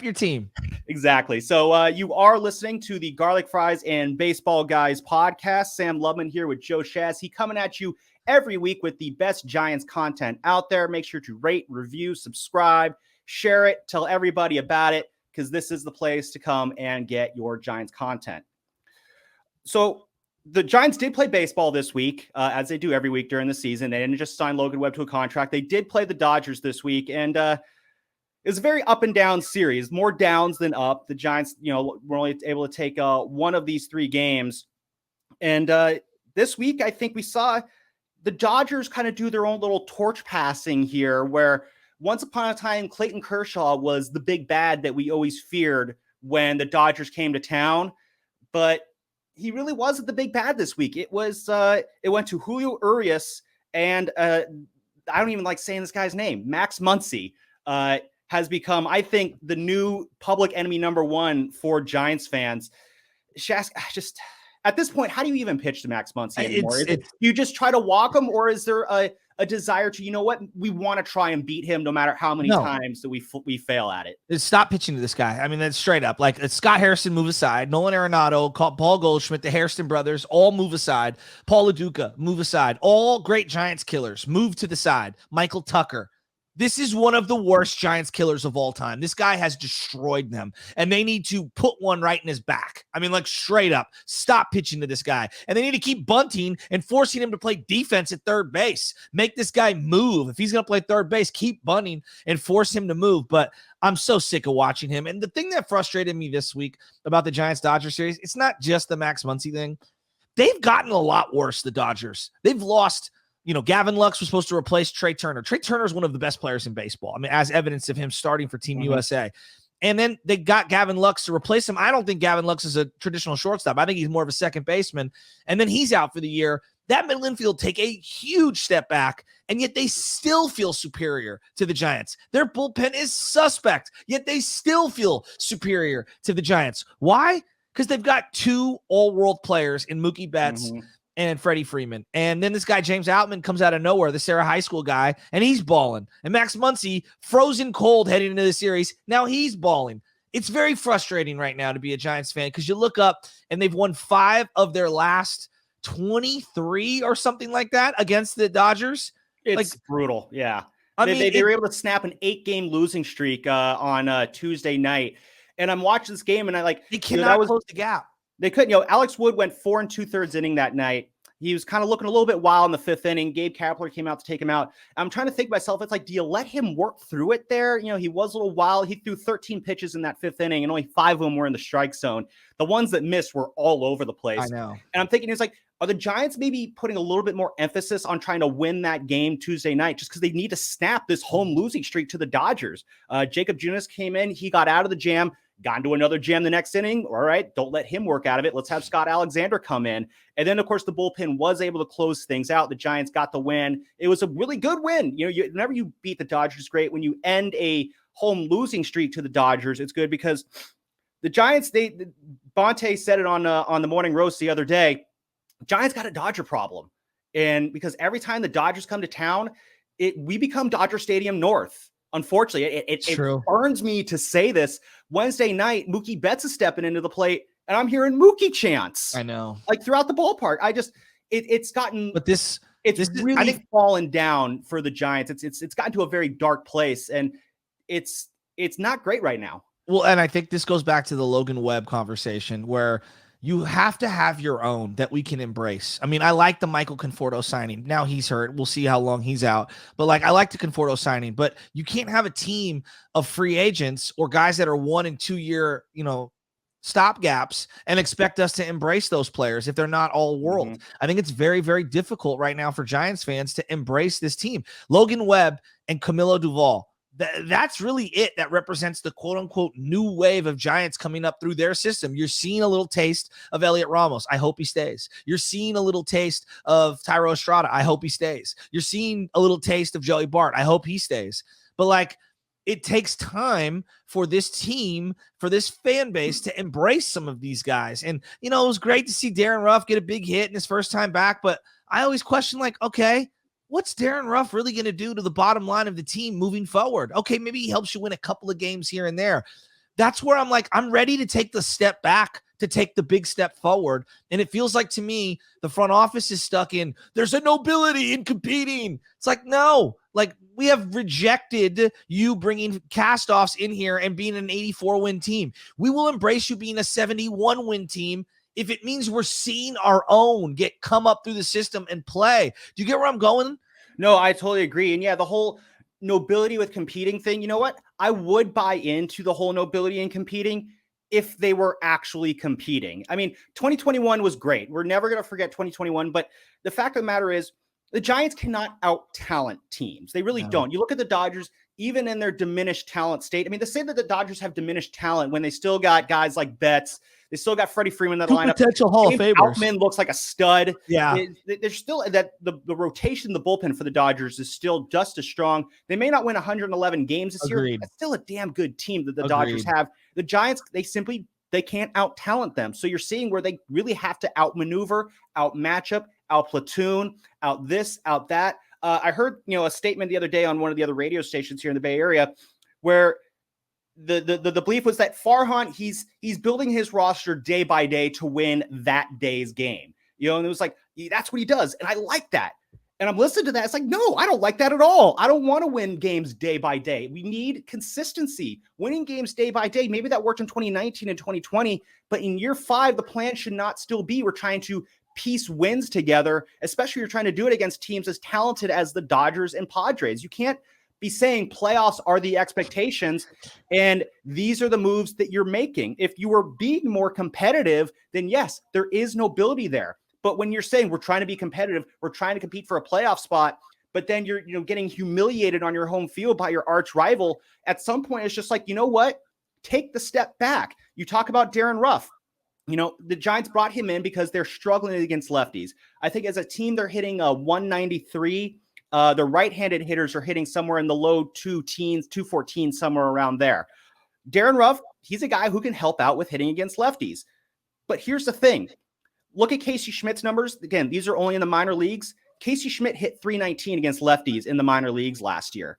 your team. Exactly. So you are listening to the Garlic Fries and Baseball Guys podcast. Sam Lubman here with Joe Shaz. He coming at you every week with the best Giants content out there. Make sure to rate, review, subscribe, share it, tell everybody about it, because this is the place to come and get your Giants content. So the Giants did play baseball this week, as they do every week during the season. They didn't just sign Logan Webb to a contract. They did play the Dodgers this week, and it was a very up and down series, more downs than up. The Giants, were only able to take one of these three games. And this week, I think we saw the Dodgers kind of do their own little torch passing here, where once upon a time, Clayton Kershaw was the big bad that we always feared when the Dodgers came to town. But he really wasn't the big bad this week. It went to Julio Urias, and I don't even like saying this guy's name, Max Muncy. Has become, I think, the new public enemy number one for Giants fans. Shask, just at this point, how do you even pitch to Max Muncy anymore? You just try to walk him, or is there a desire to, we want to try and beat him no matter how many times that we fail at it? Stop pitching to this guy. I mean, that's straight up. Like, Scott Harrison, move aside. Nolan Arenado, Paul Goldschmidt, the Hairston brothers, all move aside. Paul LaDuca, move aside. All great Giants killers, move to the side. Michael Tucker. This is one of the worst Giants killers of all time. This guy has destroyed them, and they need to put one right in his back. I mean, like, straight up, stop pitching to this guy. And they need to keep bunting and forcing him to play defense at third base. Make this guy move. If he's going to play third base, keep bunting and force him to move. But I'm so sick of watching him. And the thing that frustrated me this week about the Giants-Dodgers series, it's not just the Max Muncy thing. They've gotten a lot worse, the Dodgers. They've lost... Gavin Lux was supposed to replace Trey Turner. Trey Turner is one of the best players in baseball. I mean, as evidence of him starting for Team USA. And then they got Gavin Lux to replace him. I don't think Gavin Lux is a traditional shortstop. I think he's more of a second baseman. And then he's out for the year. That middle infield take a huge step back, and yet they still feel superior to the Giants. Their bullpen is suspect, yet they still feel superior to the Giants. Why? Because they've got two all-world players in Mookie Betts and Freddie Freeman. And then this guy, James Outman, comes out of nowhere, the Sarah High School guy, and he's balling. And Max Muncy, frozen cold heading into the series, now he's balling. It's very frustrating right now to be a Giants fan, because you look up and they've won 5 of their last 23 or something like that against the Dodgers. It's brutal. Yeah. They were able to snap an 8-game losing streak on Tuesday night. And I'm watching this game, and they cannot close the gap. They couldn't. Alex Wood went 4 2/3 inning that night. He was kind of looking a little bit wild in the 5th inning. Gabe Kapler came out to take him out. I'm trying to think to myself, it's like, do you let him work through it there? He was a little wild. He threw 13 pitches in that 5th inning, and only 5 of them were in the strike zone. The ones that missed were all over the place. I know. And I'm thinking, it's like, are the Giants maybe putting a little bit more emphasis on trying to win that game Tuesday night, just because they need to snap this home losing streak to the Dodgers? Jacob Junis came in. He got out of the jam. Got into another jam the next inning. All right, don't let him work out of it. Let's have Scott Alexander come in. And then, of course, the bullpen was able to close things out. The Giants got the win. It was a really good win. Whenever you beat the Dodgers, great. When you end a home losing streak to the Dodgers, it's good, because the Giants, Bonte said it on the Morning Roast the other day, Giants got a Dodger problem. And because every time the Dodgers come to town, we become Dodger Stadium North. Unfortunately, it burns me to say this. Wednesday night, Mookie Betts is stepping into the plate, and I'm hearing Mookie chants. I know, like throughout the ballpark. It's gotten, but it's really fallen down for the Giants. It's gotten to a very dark place, and it's not great right now. Well, and I think this goes back to the Logan Webb conversation, where you have to have your own that we can embrace. I mean, I like the Michael Conforto signing. Now he's hurt. We'll see how long he's out. But I like the Conforto signing. But you can't have a team of free agents or guys that are 1 and 2 year, stopgaps and expect us to embrace those players if they're not all world. I think it's very, very difficult right now for Giants fans to embrace this team. Logan Webb and Camilo Duvall. That's really it that represents the quote-unquote new wave of Giants coming up through their system. You're seeing a little taste of Elliot Ramos. I hope he stays. You're seeing a little taste of Thairo Estrada. I hope he stays. You're seeing a little taste of Joey Bart. I hope he stays. But it takes time for this team, for this fan base to embrace some of these guys. And, it was great to see Darren Ruff get a big hit in his first time back, but I always question, okay, what's Darren Ruff really going to do to the bottom line of the team moving forward? Okay, maybe he helps you win a couple of games here and there, that's where I'm like, I'm ready to take the step back, to take the big step forward. And it feels like to me, the front office is stuck in, there's a nobility in competing. It's like, no, like we have rejected you bringing castoffs in here and being an 84 win team. We will embrace you being a 71 win team if it means we're seeing our own come up through the system and play. Do you get where I'm going? No, I totally agree. And yeah, the whole nobility with competing thing, you know what? I would buy into the whole nobility in competing if they were actually competing. I mean, 2021 was great. We're never going to forget 2021. But the fact of the matter is, the Giants cannot out-talent teams. They really don't. You look at the Dodgers, even in their diminished talent state. I mean, to say that the Dodgers have diminished talent when they still got guys like Betts, they still got Freddie Freeman in that lineup. Potential Hall of Famers. Outman looks like a stud. Yeah. There's still that the rotation, the bullpen for the Dodgers is still just as strong. They may not win 111 games this year. That's still a damn good team that the Dodgers have. The Giants, they can't out-talent them. So you're seeing where they really have to outmaneuver, out-matchup, out-platoon, out this, out that. I heard, a statement the other day on one of the other radio stations here in the Bay Area where the belief was that Farhan, he's building his roster day by day to win that day's game. And it was like, that's what he does. And I like that. And I'm listening to that. It's like, no, I don't like that at all. I don't want to win games day by day. We need consistency. Winning games day by day. Maybe that worked in 2019 and 2020, but in year 5, the plan should not still be we're trying to piece wins together, especially you're trying to do it against teams as talented as the Dodgers and Padres. You can't be saying playoffs are the expectations and these are the moves that you're making. If you were being more competitive, then yes, there is nobility there. But when you're saying we're trying to be competitive, we're trying to compete for a playoff spot, but then you're getting humiliated on your home field by your arch rival, at some point it's just like, you know what? Take the step back. You talk about Darren Ruff. The Giants brought him in because they're struggling against lefties. I think as a team, they're hitting a 193. The right-handed hitters are hitting somewhere in the low 214, somewhere around there. Darren Ruff, he's a guy who can help out with hitting against lefties. But here's the thing. Look at Casey Schmidt's numbers. Again, these are only in the minor leagues. Casey Schmidt hit 319 against lefties in the minor leagues last year.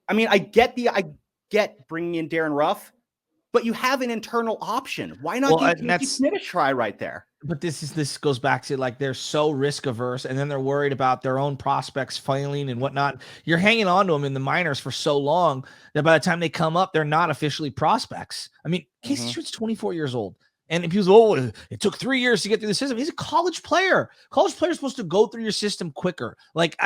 I mean, I get bringing in Darren Ruff, but you have an internal option. Why not give Casey Schmidt a try right there? But this goes back to like they're so risk averse, and then they're worried about their own prospects failing and whatnot. You're hanging on to them in the minors for so long that by the time they come up, they're not officially prospects. I mean, Casey Schmidt's 24 years old. And people, it took 3 years to get through the system. He's a college player. College players are supposed to go through your system quicker. Like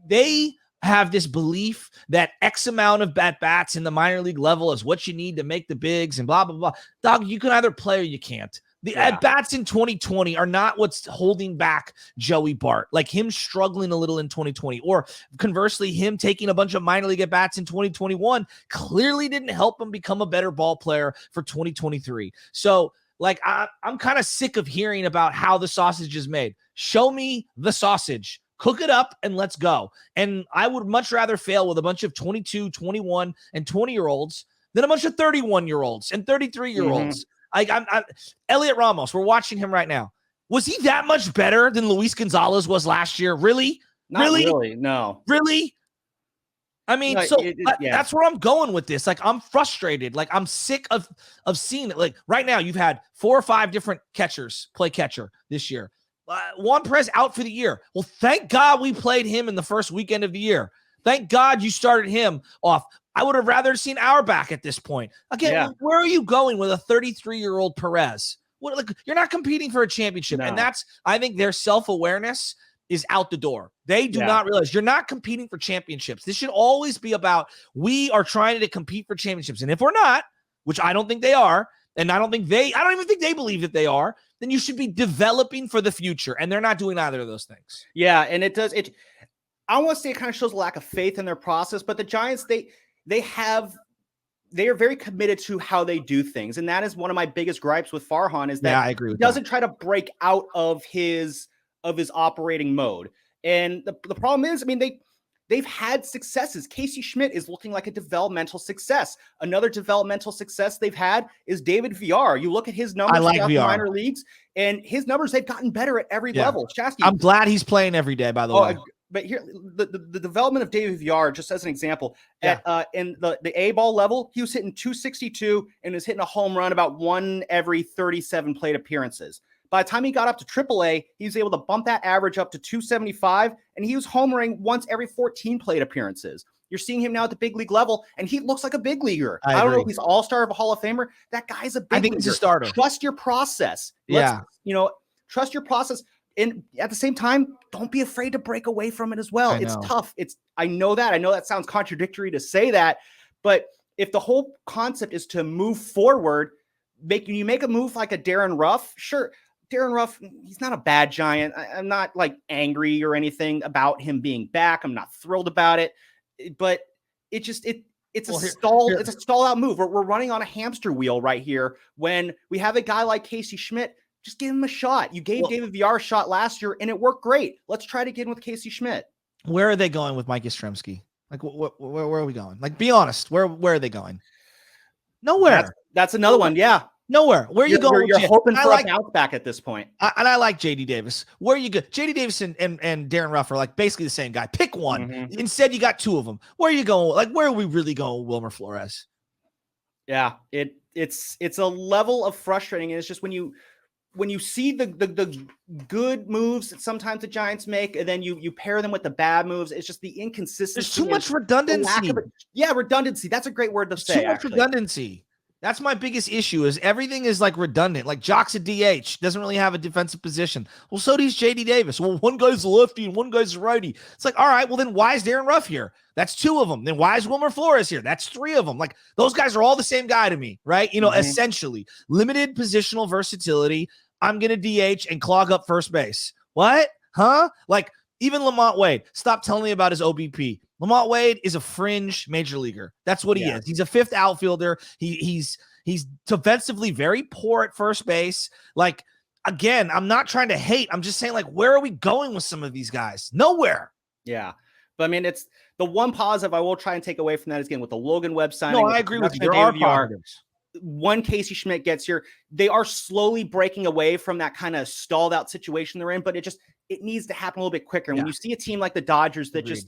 they have this belief that X amount of bats in the minor league level is what you need to make the bigs and blah, blah, blah. Dog, you can either play or you can't. The at-bats in 2020 are not what's holding back Joey Bart. Like him struggling a little in 2020, or conversely, him taking a bunch of minor league at-bats in 2021 clearly didn't help him become a better ball player for 2023. So, like, I'm kind of sick of hearing about how the sausage is made. Show me the sausage. Cook it up and let's go. And I would much rather fail with a bunch of 22, 21, and 20-year-olds than a bunch of 31-year-olds and 33-year-olds. I'm Elliot Ramos, we're watching him right now. Was he that much better than Luis Gonzalez was last year? Really? Not really? No. Really? I mean, that's where I'm going with this. Like, I'm frustrated. Like, I'm sick of seeing it. Like, right now, you've had 4 or 5 different catchers play catcher this year. Juan Perez out for the year. Well, thank God we played him in the first weekend of the year. Thank God you started him off. I would have rather seen Auerbach at this point. Again, where are you going with a 33-year-old Perez? You're not competing for a championship. No. And I think their self-awareness is out the door. They do not realize you're not competing for championships. This should always be about, we are trying to compete for championships. And if we're not, which I don't think they are, and I don't even think they believe that they are, then you should be developing for the future. And they're not doing either of those things. Yeah. And I want to say it kind of shows a lack of faith in their process, but the Giants, they are very committed to how they do things. And that is one of my biggest gripes with Farhan, is that I agree with he doesn't try to break out of his operating mode. And the problem is, I mean, they've had successes. Casey Schmidt is looking like a developmental success. Another developmental success they've had is David Villar. You look at his numbers in the minor leagues, and his numbers, they've gotten better at every level. Shasky, I'm glad he's playing every day, by the way. but here the development of David Villar, just as an example, Yeah. in the A ball level, he was hitting 262 and was hitting a home run about 1 every 37 plate appearances. By the time he got up to AAA, he was able to bump that average up to 275, and he was homering once every 14 plate appearances. You're seeing him now at the big league level, and he looks like a big leaguer. I don't know if he's all-star or a Hall of Famer. That guy's a big leaguer. I think he's a starter. Trust your process. Trust your process. And at the same time, don't be afraid to break away from it as well. It's tough. I know that sounds contradictory to say that, but if the whole concept is to move forward, make a move like a Darren Ruff, sure. Darren Ruff, he's not a bad Giant. I'm not like angry or anything about him being back. I'm not thrilled about it, but it's a stall out move. We're running on a hamster wheel right here when we have a guy like Casey Schmidt. Just give him a shot. You gave David Villar a shot last year, and it worked great. Let's try it again with Casey Schmidt. Where are they going with Mike Yastrzemski? Like, where are we going? Like, be honest. Where are they going? Nowhere. That's another one. Yeah. Nowhere. Where are you going? You're hoping for a bounce back at this point. And I like JD Davis. Where are you good? JD Davis and Darren Ruff are like basically the same guy. Pick one. Mm-hmm. Instead, you got two of them. Where are you going? Like, where are we really going with Wilmer Flores? Yeah. It's a level of frustrating. And it's just when you see the good moves that sometimes the Giants make, and then you pair them with the bad moves, it's just the inconsistency. There's too much redundancy. Redundancy. That's a great word to say. Too much redundancy. That's my biggest issue is everything is like redundant. Like Jock's a DH, doesn't really have a defensive position. Well, so does JD Davis. Well, one guy's a lefty and one guy's a righty. It's like, all right, well then why is Darren Ruff here? That's two of them. Then why is Wilmer Flores here? That's three of them. Like those guys are all the same guy to me, right? Essentially limited positional versatility. I'm going to DH and clog up first base. What? Huh? Like even LaMonte Wade, stop telling me about his OBP. LaMonte Wade is a fringe major leaguer. That's what he is. He's a fifth outfielder. He's defensively very poor at first base. Like, again, I'm not trying to hate. I'm just saying, like, where are we going with some of these guys? Nowhere. Yeah. But I mean, it's the one positive I will try and take away from that is again with the Logan Webb signing. No, I agree with you. There are positives. One Casey Schmidt gets here. They are slowly breaking away from that kind of stalled out situation they're in, but it needs to happen a little bit quicker. And when you see a team like the Dodgers that is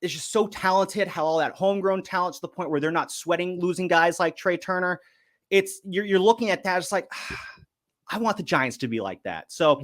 just so talented, how all that homegrown talent to the point where they're not sweating losing guys like Trey Turner. You're looking at that. It's like, I want the Giants to be like that. So